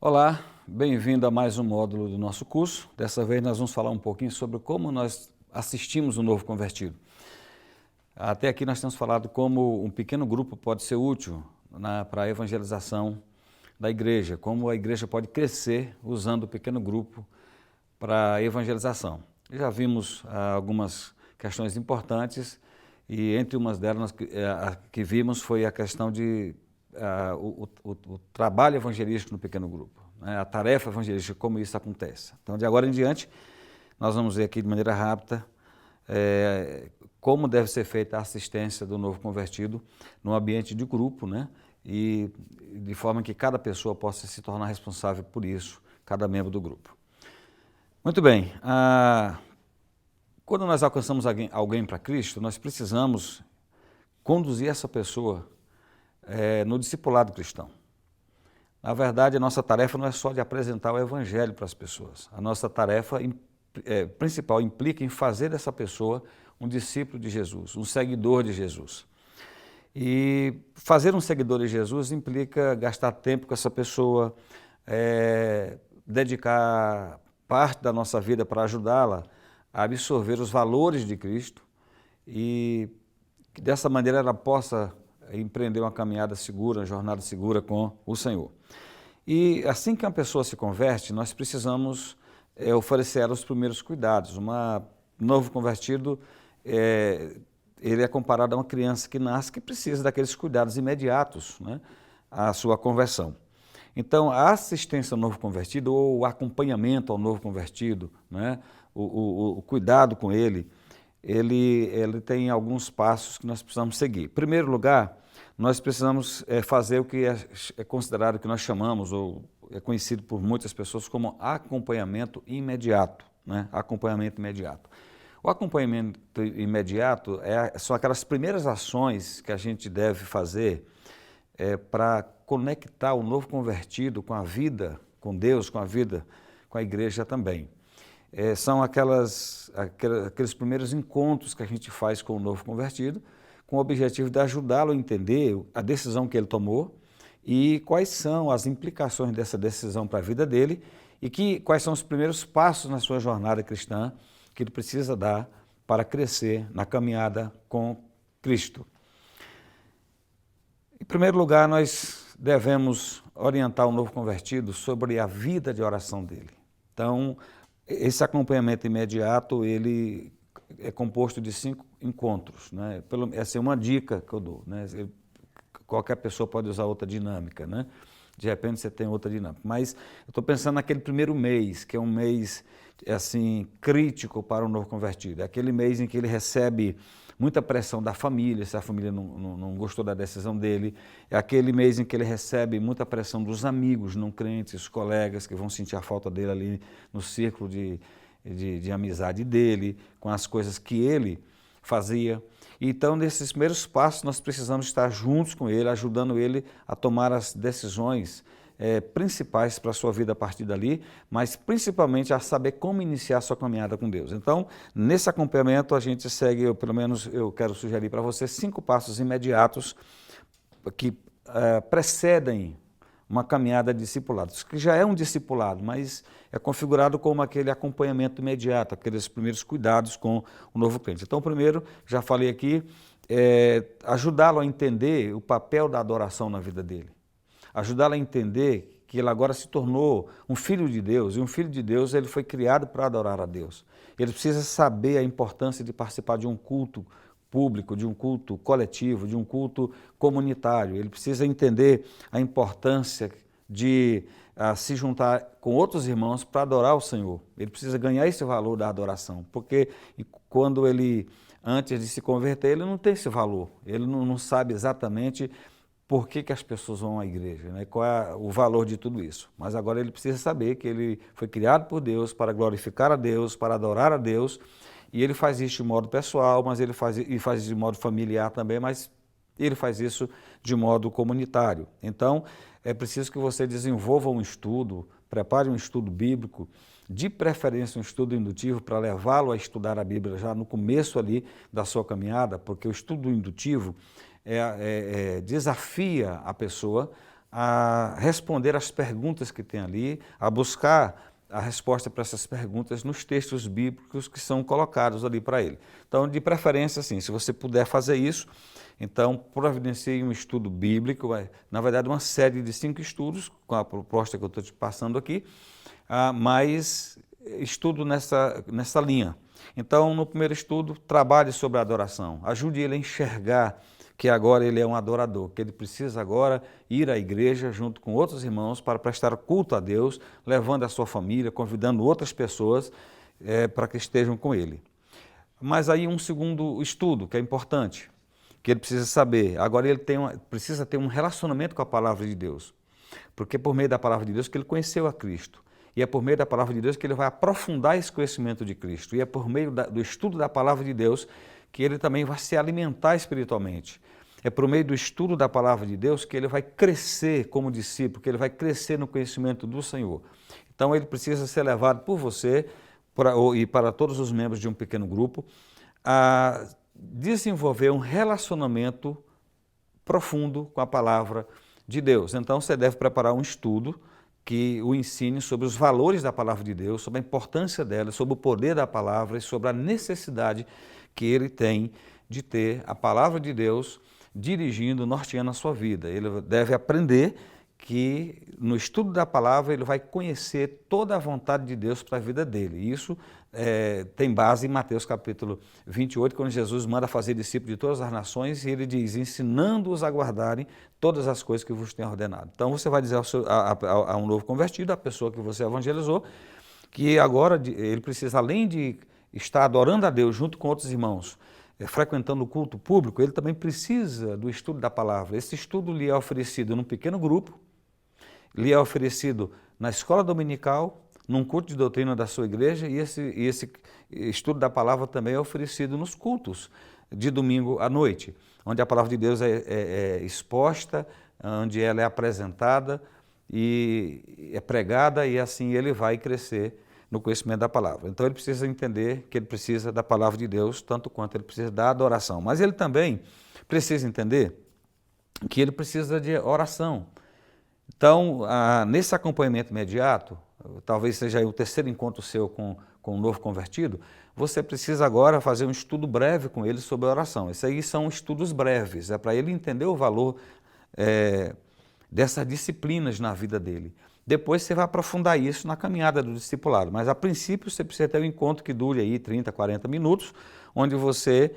Olá, bem-vindo a mais um módulo do nosso curso. Dessa vez nós vamos falar um pouquinho sobre como nós assistimos o novo convertido. Até aqui nós temos falado como um pequeno grupo pode ser útil para a evangelização da igreja, como a igreja pode crescer usando o pequeno grupo para a evangelização. Já vimos algumas questões importantes e entre umas delas a que vimos foi a questão de o trabalho evangelístico no pequeno grupo, né? A tarefa evangelística, como isso acontece. Então, de agora em diante, nós vamos ver aqui de maneira rápida como deve ser feita a assistência do novo convertido no ambiente de grupo, né? E de forma que cada pessoa possa se tornar responsável por isso, cada membro do grupo. Muito bem, quando nós alcançamos alguém para Cristo, nós precisamos conduzir essa pessoa no discipulado cristão. Na verdade, a nossa tarefa não é só de apresentar o Evangelho para as pessoas. A nossa tarefa principal implica em fazer dessa pessoa um discípulo de Jesus, um seguidor de Jesus. E fazer um seguidor de Jesus implica gastar tempo com essa pessoa, dedicar parte da nossa vida para ajudá-la a absorver os valores de Cristo e que dessa maneira ela possa empreender uma caminhada segura, uma jornada segura com o Senhor. E assim que uma pessoa se converte, nós precisamos oferecer os primeiros cuidados. Um novo convertido, ele é comparado a uma criança que nasce, que precisa daqueles cuidados imediatos, né, à sua conversão. Então, a assistência ao novo convertido, ou o acompanhamento ao novo convertido, né, o cuidado com ele tem alguns passos que nós precisamos seguir. Em primeiro lugar, nós precisamos fazer o que é considerado, que nós chamamos, ou é conhecido por muitas pessoas como acompanhamento imediato, né? Acompanhamento imediato. O acompanhamento imediato são aquelas primeiras ações que a gente deve fazer para conectar o novo convertido com a vida, com Deus, com a vida, com a igreja também. São aqueles primeiros encontros que a gente faz com o novo convertido, com o objetivo de ajudá-lo a entender a decisão que ele tomou e quais são as implicações dessa decisão para a vida dele e quais são os primeiros passos na sua jornada cristã que ele precisa dar para crescer na caminhada com Cristo. Em primeiro lugar, nós devemos orientar o novo convertido sobre a vida de oração dele. Então, esse acompanhamento imediato, ele é composto de 5 encontros, né? Essa é uma dica que eu dou, né? Qualquer pessoa pode usar outra dinâmica, né? De repente você tem outra dinâmica. Mas eu estou pensando naquele primeiro mês, que é um mês assim, crítico para o novo convertido. É aquele mês em que ele recebe muita pressão da família, se a família não gostou da decisão dele. É aquele mês em que ele recebe muita pressão dos amigos não crentes, os colegas que vão sentir a falta dele ali no círculo de amizade dele, com as coisas que ele fazia. Então, nesses primeiros passos, nós precisamos estar juntos com ele, ajudando ele a tomar as decisões principais para a sua vida a partir dali, mas principalmente a saber como iniciar a sua caminhada com Deus. Então, nesse acompanhamento, a gente segue, pelo menos eu quero sugerir para você, 5 passos imediatos que precedem uma caminhada de discipulado, que já é um discipulado, mas é configurado como aquele acompanhamento imediato, aqueles primeiros cuidados com o novo crente. Então, primeiro, já falei aqui, ajudá-lo a entender o papel da adoração na vida dele. Ajudá-lo a entender que ele agora se tornou um filho de Deus, e um filho de Deus ele foi criado para adorar a Deus. Ele precisa saber a importância de participar de um culto público, de um culto coletivo, de um culto comunitário. Ele precisa entender a importância de se juntar com outros irmãos para adorar o Senhor. Ele precisa ganhar esse valor da adoração, porque quando ele, antes de se converter, ele não tem esse valor, ele não sabe exatamente por que as pessoas vão à igreja, né? Qual é o valor de tudo isso. Mas agora ele precisa saber que ele foi criado por Deus para glorificar a Deus, para adorar a Deus, e ele faz isso de modo pessoal, mas ele faz isso de modo familiar também, mas ele faz isso de modo comunitário. Então, é preciso que você desenvolva um estudo, prepare um estudo bíblico, de preferência um estudo indutivo para levá-lo a estudar a Bíblia já no começo ali da sua caminhada, porque o estudo indutivo desafia a pessoa a responder às perguntas que tem ali, a buscar a resposta para essas perguntas nos textos bíblicos que são colocados ali para ele. Então, de preferência, assim, se você puder fazer isso, então providencie um estudo bíblico, na verdade uma série de 5 estudos, com a proposta que eu estou te passando aqui, mas estudo nessa linha. Então, no primeiro estudo, trabalhe sobre a adoração, ajude ele a enxergar que agora ele é um adorador, que ele precisa agora ir à igreja junto com outros irmãos para prestar culto a Deus, levando a sua família, convidando outras pessoas para que estejam com ele. Mas aí um segundo estudo, que é importante, que ele precisa saber, agora ele precisa ter um relacionamento com a palavra de Deus, porque é por meio da palavra de Deus que ele conheceu a Cristo, e é por meio da palavra de Deus que ele vai aprofundar esse conhecimento de Cristo, e é por meio do estudo da palavra de Deus que ele também vai se alimentar espiritualmente. É por meio do estudo da palavra de Deus que ele vai crescer como discípulo, que ele vai crescer no conhecimento do Senhor. Então ele precisa ser levado por você e para todos os membros de um pequeno grupo a desenvolver um relacionamento profundo com a palavra de Deus. Então você deve preparar um estudo que o ensine sobre os valores da palavra de Deus, sobre a importância dela, sobre o poder da palavra e sobre a necessidade que ele tem de ter a palavra de Deus dirigindo, norteando a sua vida. Ele deve aprender que no estudo da palavra ele vai conhecer toda a vontade de Deus para a vida dele. Isso tem base em Mateus capítulo 28, quando Jesus manda fazer discípulos de todas as nações e ele diz, ensinando-os a guardarem todas as coisas que vos tenho ordenado. Então você vai dizer a um novo convertido, a pessoa que você evangelizou, que agora ele precisa, além de estar adorando a Deus junto com outros irmãos, frequentando o culto público, ele também precisa do estudo da palavra. Esse estudo lhe é oferecido num pequeno grupo, lhe é oferecido na escola dominical, num culto de doutrina da sua igreja, e esse estudo da palavra também é oferecido nos cultos de domingo à noite, onde a palavra de Deus é exposta, onde ela é apresentada e é pregada, e assim ele vai crescer no conhecimento da palavra. Então ele precisa entender que ele precisa da palavra de Deus, tanto quanto ele precisa da adoração. Mas ele também precisa entender que ele precisa de oração. Então, nesse acompanhamento imediato, talvez seja aí o terceiro encontro seu com um novo convertido, você precisa agora fazer um estudo breve com ele sobre a oração. Esses aí são estudos breves, é para ele entender o valor dessas disciplinas na vida dele. Depois você vai aprofundar isso na caminhada do discipulado, mas a princípio você precisa ter um encontro que dure aí 30, 40 minutos, onde você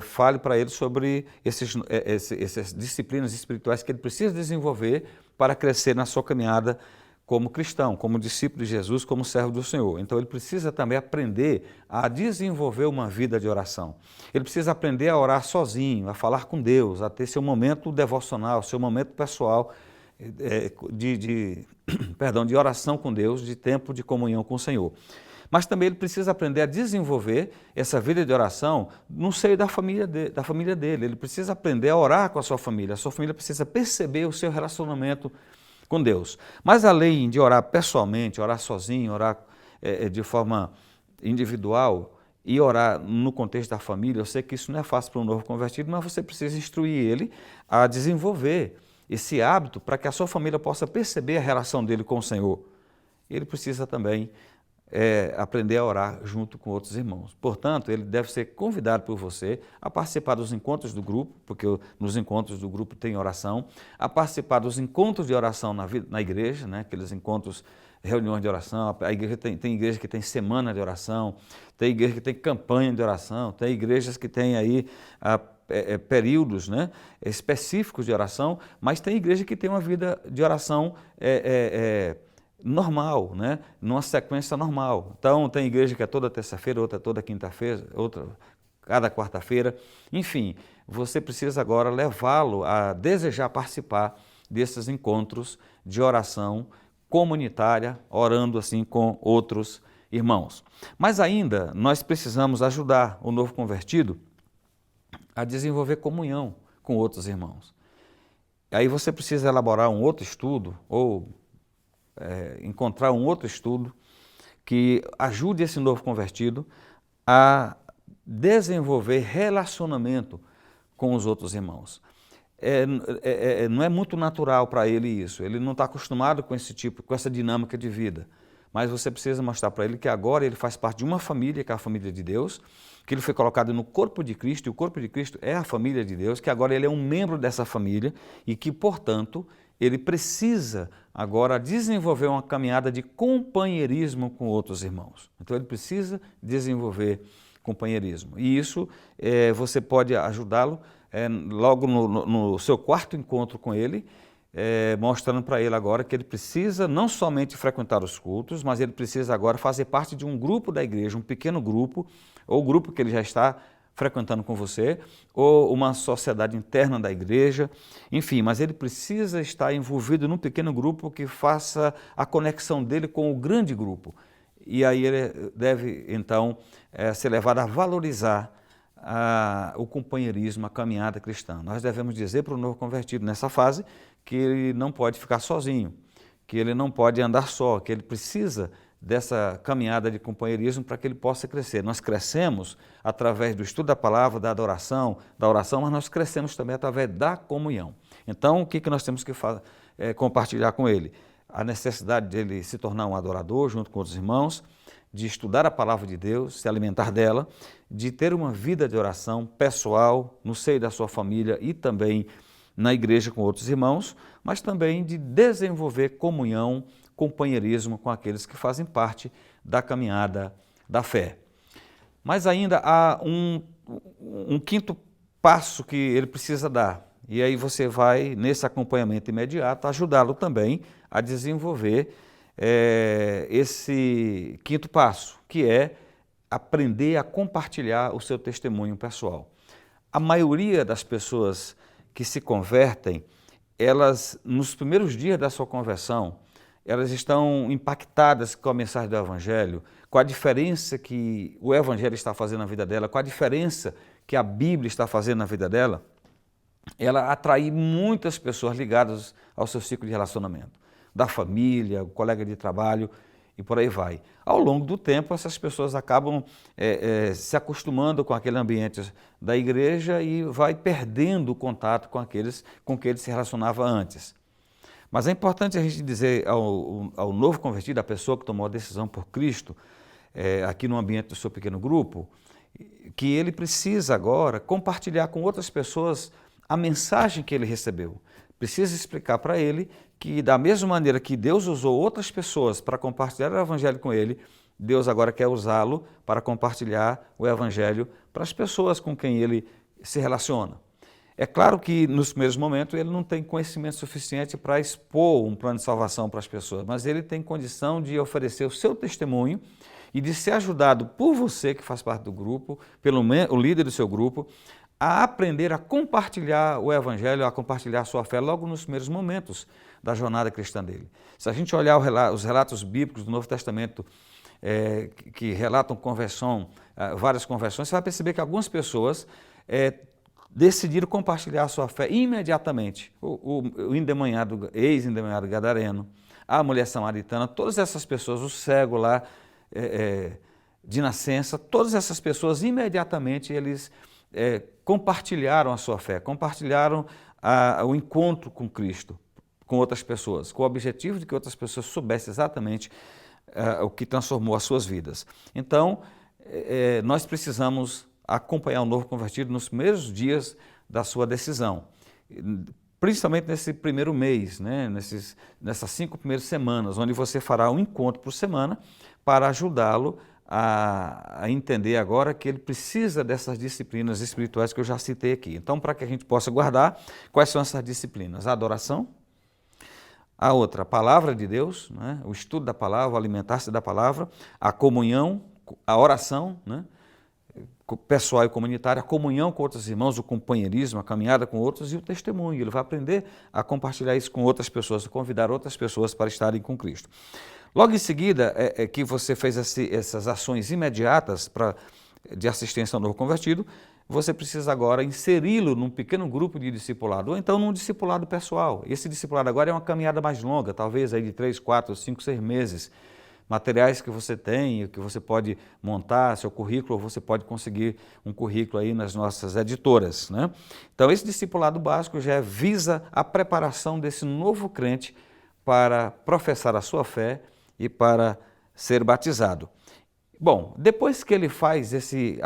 fale para ele sobre essas disciplinas espirituais que ele precisa desenvolver para crescer na sua caminhada como cristão, como discípulo de Jesus, como servo do Senhor. Então ele precisa também aprender a desenvolver uma vida de oração. Ele precisa aprender a orar sozinho, a falar com Deus, a ter seu momento devocional, seu momento pessoal de oração com Deus, de tempo de comunhão com o Senhor. Mas também ele precisa aprender a desenvolver essa vida de oração no seio da família dele. Ele precisa aprender a orar com a sua família precisa perceber o seu relacionamento com Deus. Mas além de orar pessoalmente, orar sozinho, orar de forma individual e orar no contexto da família, eu sei que isso não é fácil para um novo convertido, mas você precisa instruir ele a desenvolver esse hábito para que a sua família possa perceber a relação dele com o Senhor. Ele precisa também aprender a orar junto com outros irmãos. Portanto, ele deve ser convidado por você a participar dos encontros do grupo, porque nos encontros do grupo tem oração, a participar dos encontros de oração na igreja, né? Aqueles encontros, reuniões de oração. A igreja tem igreja que tem semana de oração, tem igreja que tem campanha de oração, tem igrejas que tem aí períodos, né, específicos de oração, mas tem igreja que tem uma vida de oração normal, né, numa sequência normal. Então tem igreja que é toda terça-feira, outra toda quinta-feira, outra cada quarta-feira. Enfim, você precisa agora levá-lo a desejar participar desses encontros de oração comunitária, orando assim com outros irmãos. Mas ainda nós precisamos ajudar o novo convertido a desenvolver comunhão com outros irmãos. Aí você precisa elaborar um outro estudo ou encontrar um outro estudo que ajude esse novo convertido a desenvolver relacionamento com os outros irmãos. não é muito natural para ele isso. Ele não está acostumado com esse tipo, com essa dinâmica de vida. Mas você precisa mostrar para ele que agora ele faz parte de uma família, que é a família de Deus, que ele foi colocado no corpo de Cristo, e o corpo de Cristo é a família de Deus, que agora ele é um membro dessa família e que, portanto, ele precisa agora desenvolver uma caminhada de companheirismo com outros irmãos. Então ele precisa desenvolver companheirismo. E isso você pode ajudá-lo logo no seu quarto encontro com ele, mostrando para ele agora que ele precisa não somente frequentar os cultos, mas ele precisa agora fazer parte de um grupo da igreja, um pequeno grupo, ou o grupo que ele já está frequentando com você, ou uma sociedade interna da igreja, enfim, mas ele precisa estar envolvido num pequeno grupo que faça a conexão dele com o grande grupo. E aí ele deve, então, ser levado a valorizar o companheirismo, a caminhada cristã. Nós devemos dizer para o novo convertido nessa fase que ele não pode ficar sozinho, que ele não pode andar só, que ele precisa dessa caminhada de companheirismo para que ele possa crescer. Nós crescemos através do estudo da palavra, da oração, mas nós crescemos também através da comunhão. Então, o que nós temos que compartilhar com ele? A necessidade de ele se tornar um adorador junto com outros irmãos, de estudar a palavra de Deus, se alimentar dela, de ter uma vida de oração pessoal, no seio da sua família e também na igreja com outros irmãos, mas também de desenvolver comunhão, companheirismo com aqueles que fazem parte da caminhada da fé. Mas ainda há um quinto passo que ele precisa dar, e aí você vai, nesse acompanhamento imediato, ajudá-lo também a desenvolver esse quinto passo, que é aprender a compartilhar o seu testemunho pessoal. A maioria das pessoas que se convertem, elas, nos primeiros dias da sua conversão, elas estão impactadas com a mensagem do Evangelho, com a diferença que o Evangelho está fazendo na vida dela, com a diferença que a Bíblia está fazendo na vida dela. Ela atrai muitas pessoas ligadas ao seu ciclo de relacionamento, da família, o colega de trabalho e por aí vai. Ao longo do tempo, essas pessoas acabam se acostumando com aquele ambiente da igreja e vai perdendo o contato com aqueles com que ele se relacionava antes. Mas é importante a gente dizer ao novo convertido, à pessoa que tomou a decisão por Cristo, aqui no ambiente do seu pequeno grupo, que ele precisa agora compartilhar com outras pessoas a mensagem que ele recebeu. Precisa explicar para ele que, da mesma maneira que Deus usou outras pessoas para compartilhar o Evangelho com ele, Deus agora quer usá-lo para compartilhar o Evangelho para as pessoas com quem ele se relaciona. É claro que, nos primeiros momentos, ele não tem conhecimento suficiente para expor um plano de salvação para as pessoas, mas ele tem condição de oferecer o seu testemunho e de ser ajudado por você, que faz parte do grupo, pelo líder do seu grupo, a aprender a compartilhar o Evangelho, a compartilhar a sua fé logo nos primeiros momentos da jornada cristã dele. Se a gente olhar os relatos bíblicos do Novo Testamento que relatam conversão, várias conversões, você vai perceber que algumas pessoas decidiram compartilhar a sua fé imediatamente. O ex-endemoniado gadareno, a mulher samaritana, todas essas pessoas, o cego lá de nascença, todas essas pessoas imediatamente eles compartilharam a sua fé, compartilharam o encontro com Cristo, com outras pessoas, com o objetivo de que outras pessoas soubessem exatamente o que transformou as suas vidas. Então, nós precisamos acompanhar o novo convertido nos primeiros dias da sua decisão, principalmente nesse primeiro mês, né? Nessas 5 primeiras semanas, onde você fará um encontro por semana para ajudá-lo a entender agora que ele precisa dessas disciplinas espirituais que eu já citei aqui. Então, para que a gente possa guardar, quais são essas disciplinas? A adoração, a outra, a palavra de Deus, né? O estudo da palavra, o alimentar-se da palavra, a comunhão, a oração, né? Pessoal e comunitária, a comunhão com outros irmãos, o companheirismo, a caminhada com outros e o testemunho. Ele vai aprender a compartilhar isso com outras pessoas, a convidar outras pessoas para estarem com Cristo. Logo em seguida, que você fez essas ações imediatas de assistência ao novo convertido, você precisa agora inseri-lo num pequeno grupo de discipulado, ou então num discipulado pessoal. Esse discipulado agora é uma caminhada mais longa, talvez aí de 3, 4, 5, 6 meses, materiais que você tem, que você pode montar seu currículo, ou você pode conseguir um currículo aí nas nossas editoras, né? Então esse discipulado básico já visa a preparação desse novo crente para professar a sua fé e para ser batizado. Bom, depois que ele faz esse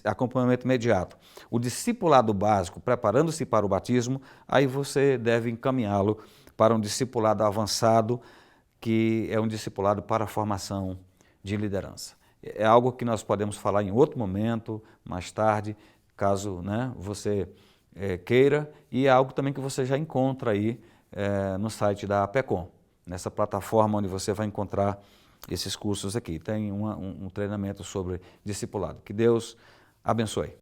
acompanhamento imediato, o discipulado básico, preparando-se para o batismo, aí você deve encaminhá-lo para um discipulado avançado, que é um discipulado para a formação de liderança. É algo que nós podemos falar em outro momento, mais tarde, caso, né, você queira, e é algo também que você já encontra aí no site da APECOM, nessa plataforma onde você vai encontrar esses cursos aqui. Tem um treinamento sobre discipulado. Que Deus abençoe.